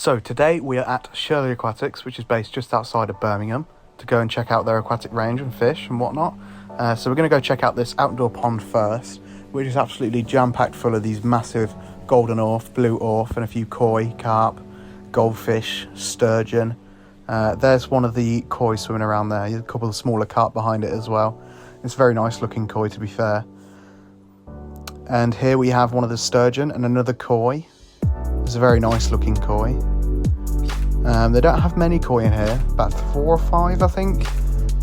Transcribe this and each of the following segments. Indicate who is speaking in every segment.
Speaker 1: So today we are at Shirley Aquatics, which is based just outside of Birmingham, to go and check out their aquatic range and fish and whatnot. So we're going to go check out this outdoor pond first, which is absolutely jam-packed full of these massive golden orf, blue orf, and a few koi, carp, goldfish, sturgeon. There's one of the koi swimming around there. There's a couple of smaller carp behind it as well. It's a very nice looking koi, to be fair. And here we have one of the sturgeon and another koi. It's a very nice looking koi. They don't have many koi in here, about 4 or 5 I think.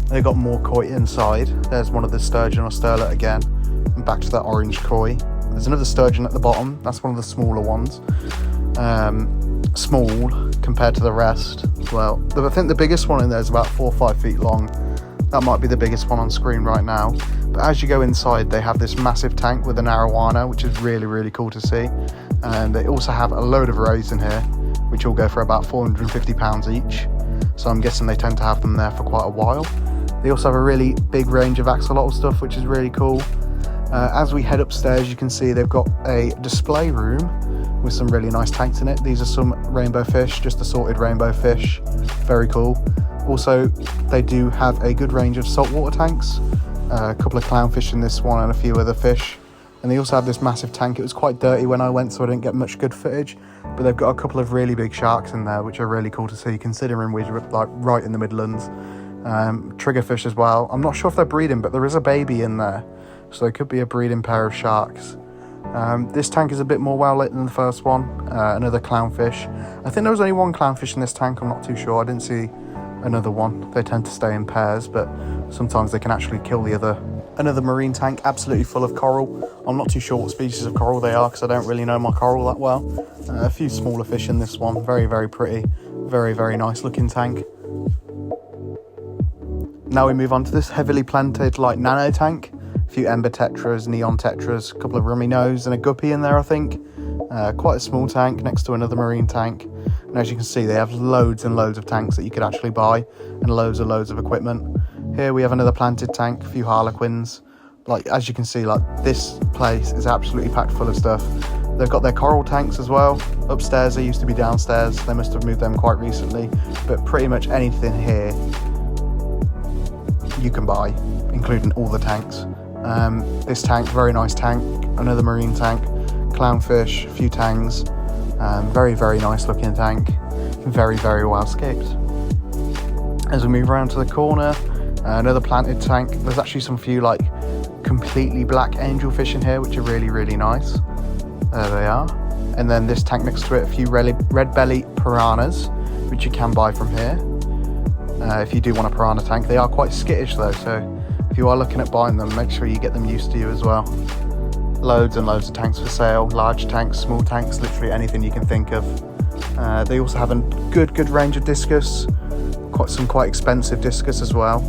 Speaker 1: They've got more koi inside. There's one of the sturgeon or sterlet again. And back to that orange koi. There's another sturgeon at the bottom. That's one of the smaller ones. Small compared to the rest. Well, I think the biggest one in there is about 4 or 5 feet long. That might be the biggest one on screen right now. But as you go inside, they have this massive tank with an arowana, which is really, really cool to see. And they also have a load of rays in here, which will go for about £450 each. So I'm guessing they tend to have them there for quite a while. They also have a really big range of axolotl stuff, which is really cool. As we head upstairs, you can see they've got a display room with some really nice tanks in it. These are some rainbow fish, just assorted rainbow fish. Very cool. Also, they do have a good range of saltwater tanks. A couple of clownfish in this one and a few other fish. And they also have this massive tank. It was quite dirty when I went, so I didn't get much good footage. But they've got a couple of really big sharks in there, which are really cool to see, considering we're like right in the Midlands. Triggerfish as well. I'm not sure if they're breeding, but there is a baby in there. So there could be a breeding pair of sharks. This tank is a bit more well lit than the first one. Another clownfish. I think there was only one clownfish in this tank. I'm not too sure. I didn't see another one. They tend to stay in pairs, but sometimes they can actually kill the other. Another marine tank, absolutely full of coral. I'm not too sure what species of coral they are because I don't really know my coral that well. A few smaller fish in this one. Very, very pretty. Very, very nice looking tank. Now we move on to this heavily planted like nano tank. A few ember tetras, neon tetras, a couple of rummy nose and a guppy in there, I think. Quite a small tank next to another marine tank. And as you can see, they have loads and loads of tanks that you could actually buy and loads of equipment. Here we have another planted tank, a few harlequins. Like, as you can see, like this place is absolutely packed full of stuff. They've got their coral tanks as well. Upstairs, they used to be downstairs. They must have moved them quite recently. But pretty much anything here you can buy, including all the tanks. This tank, very nice tank. Another marine tank, clownfish, a few tangs. Very, very nice looking tank. Very, very well scaped. As we move around to the corner, another planted tank. There's actually some few like completely black angelfish in here, which are really, really nice. There they are. And then this tank next to it, a few red belly piranhas, which you can buy from here. If you do want a piranha tank. They are quite skittish though, so if you are looking at buying them, make sure you get them used to you as well. Loads and loads of tanks for sale. Large tanks, small tanks, literally anything you can think of. They also have a good range of discus. Quite expensive discus as well.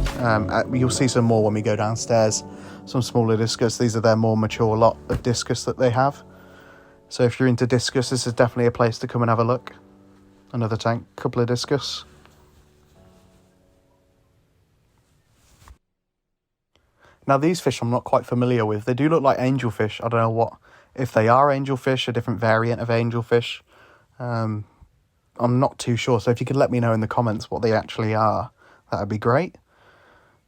Speaker 1: You'll see some more when we go downstairs. Some smaller discus. These are their more mature lot of discus that they have. So if you're into discus, this is definitely a place to come and have a look. Another tank, couple of discus. Now these fish I'm not quite familiar with. They do look like angelfish. I don't know if they are angelfish, a different variant of angelfish. I'm not too sure. So if you could let me know in the comments what they actually are, that would be great.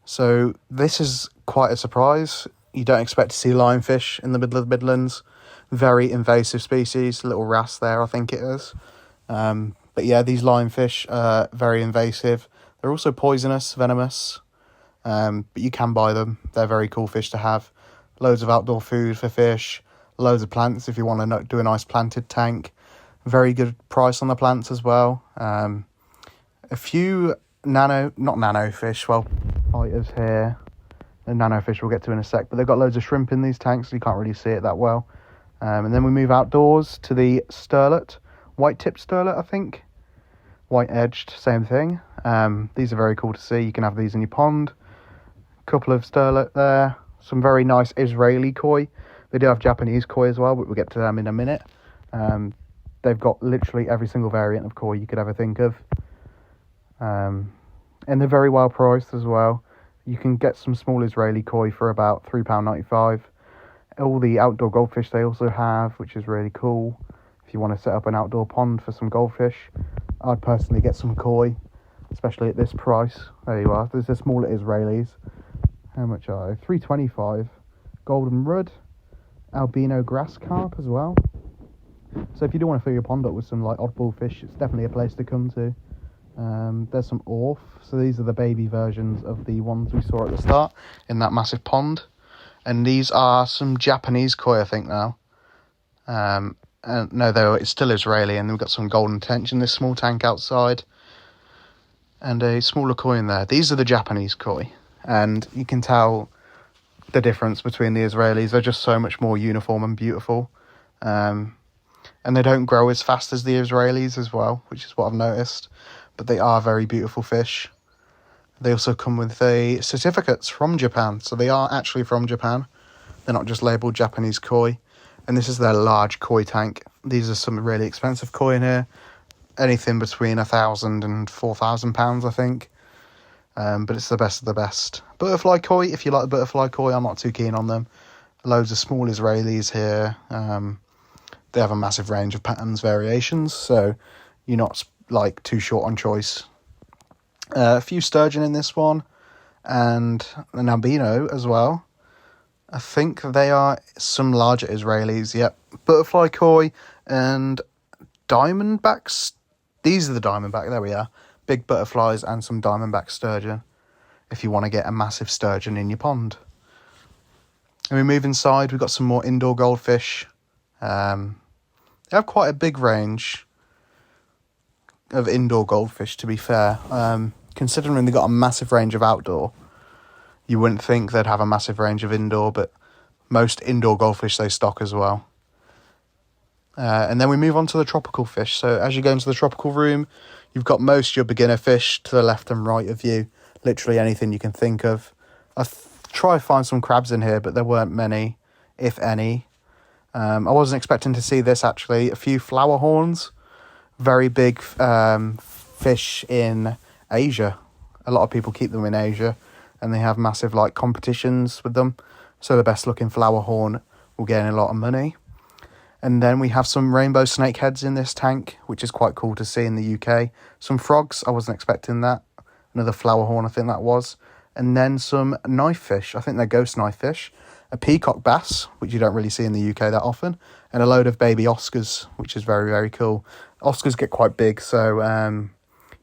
Speaker 1: So this is quite a surprise. You don't expect to see lionfish in the middle of the Midlands. Very invasive species. Little wrasse there, I think it is. But yeah, these lionfish are very invasive. They're also poisonous, venomous. But you can buy them. They're very cool fish to have. Loads of outdoor food for fish. Loads of plants if you want to do a nice planted tank. Very good price on the plants as well. A few not nano fish, well, fighters here. The nano fish we'll get to in a sec. But they've got loads of shrimp in these tanks, so you can't really see it that well. And then we move outdoors to the sterlet. White-tipped sterlet, I think. White-edged, same thing. These are very cool to see. You can have these in your pond. Couple of sterlet there. Some very nice Israeli koi. They do have Japanese koi as well, but we'll get to them in a minute. They've got literally every single variant of koi you could ever think of. And they're very well priced as well. You can get some small Israeli koi for about £3.95. All the outdoor goldfish they also have, which is really cool. If you want to set up an outdoor pond for some goldfish. I'd personally get some koi, especially at this price. There you are. There's the smaller Israelis. How much are they? $3.25. Golden rudd, albino grass carp as well. So if you do want to fill your pond up with some like oddball fish, it's definitely a place to come to. There's some orf. So these are the baby versions of the ones we saw at the start in that massive pond. And these are some Japanese koi, I think now. And no, though it's still Israeli. And we've got some golden tench in this small tank outside, and a smaller koi in there. These are the Japanese koi, and you can tell the difference between the Israelis. They're just so much more uniform and beautiful. And they don't grow as fast as the Israelis as well, which is what I've noticed. But they are very beautiful fish. They also come with the certificates from Japan. So they are actually from Japan. They're not just labelled Japanese koi. And this is their large koi tank. These are some really expensive koi in here. Anything between £1,000 and £4,000, I think. But it's the best of the best. Butterfly koi, if you like the butterfly koi, I'm not too keen on them. Loads of small Israelis here. They have a massive range of patterns, variations, so you're not like too short on choice. A few sturgeon in this one, and an albino as well. I think they are some larger Israelis. Yep, butterfly koi and diamondbacks. These are the diamondback. There we are. Big butterflies and some diamondback sturgeon. If you want to get a massive sturgeon in your pond. And we move inside. We've got some more indoor goldfish. They have quite a big range of indoor goldfish, to be fair. Considering they've got a massive range of outdoor, you wouldn't think they'd have a massive range of indoor, but most indoor goldfish they stock as well. And then we move on to the tropical fish. So as you go into the tropical room, you've got most of your beginner fish to the left and right of you. Literally anything you can think of. I tried to find some crabs in here, but there weren't many, if any. I wasn't expecting to see this, actually. A few flower horns. Very big fish in Asia. A lot of people keep them in Asia, and they have massive like competitions with them. So the best looking flower horn will gain a lot of money. And then we have some rainbow snakeheads in this tank, which is quite cool to see in the UK. Some frogs, I wasn't expecting that. Another flower horn, I think that was. And then some knife fish, I think they're ghost knife fish. A peacock bass, which you don't really see in the UK that often. And a load of baby Oscars, which is very, very cool. Oscars get quite big, so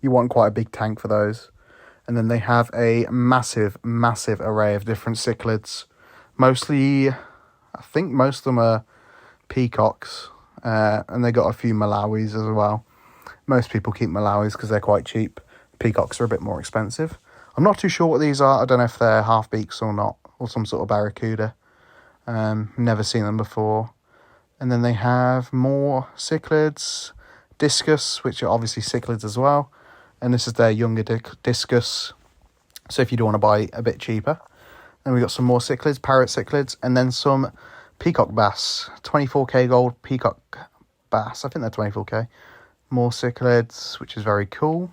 Speaker 1: you want quite a big tank for those. And then they have a massive, massive array of different cichlids. Mostly, I think most of them are peacocks. And they got a few Malawis as well. Most people keep Malawis because they're quite cheap. Peacocks are a bit more expensive. I'm not too sure what these are. I don't know if they're half-beaks or not, or some sort of barracuda. Never seen them before. And then they have more cichlids, discus, which are obviously cichlids as well. And this is their younger discus. So if you do want to buy a bit cheaper. Then we got some more cichlids, parrot cichlids, and then some peacock bass. 24k gold peacock bass. I think they're 24k. More cichlids, which is very cool.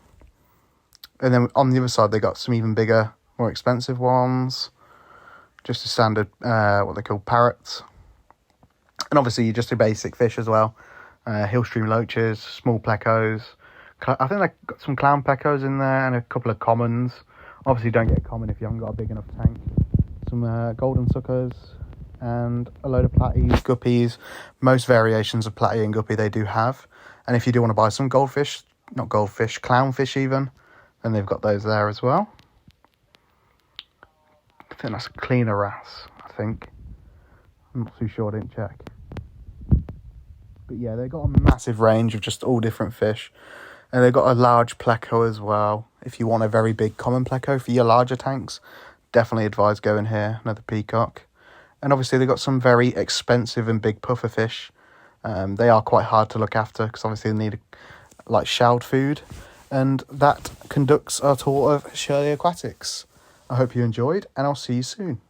Speaker 1: And then on the other side, they got some even bigger, more expensive ones. Just a standard, what they call parrots. And obviously just a basic fish as well. Hillstream loaches, small plecos. I think they've got some clown plecos in there and a couple of commons. Obviously don't get a common if you haven't got a big enough tank. Some golden suckers and a load of platies, guppies. Most variations of platy and guppy they do have. And if you do want to buy some goldfish, not goldfish, clownfish even, then they've got those there as well. I think that's a cleaner wrasse, I think. I'm not too sure, I didn't check. But yeah, they've got a massive range of just all different fish. And they've got a large pleco as well. If you want a very big common pleco for your larger tanks, definitely advise going here. Another peacock. And obviously they've got some very expensive and big puffer fish. They are quite hard to look after because obviously they need like shelled food. And that conducts our tour of Shirley Aquatics. I hope you enjoyed, and I'll see you soon.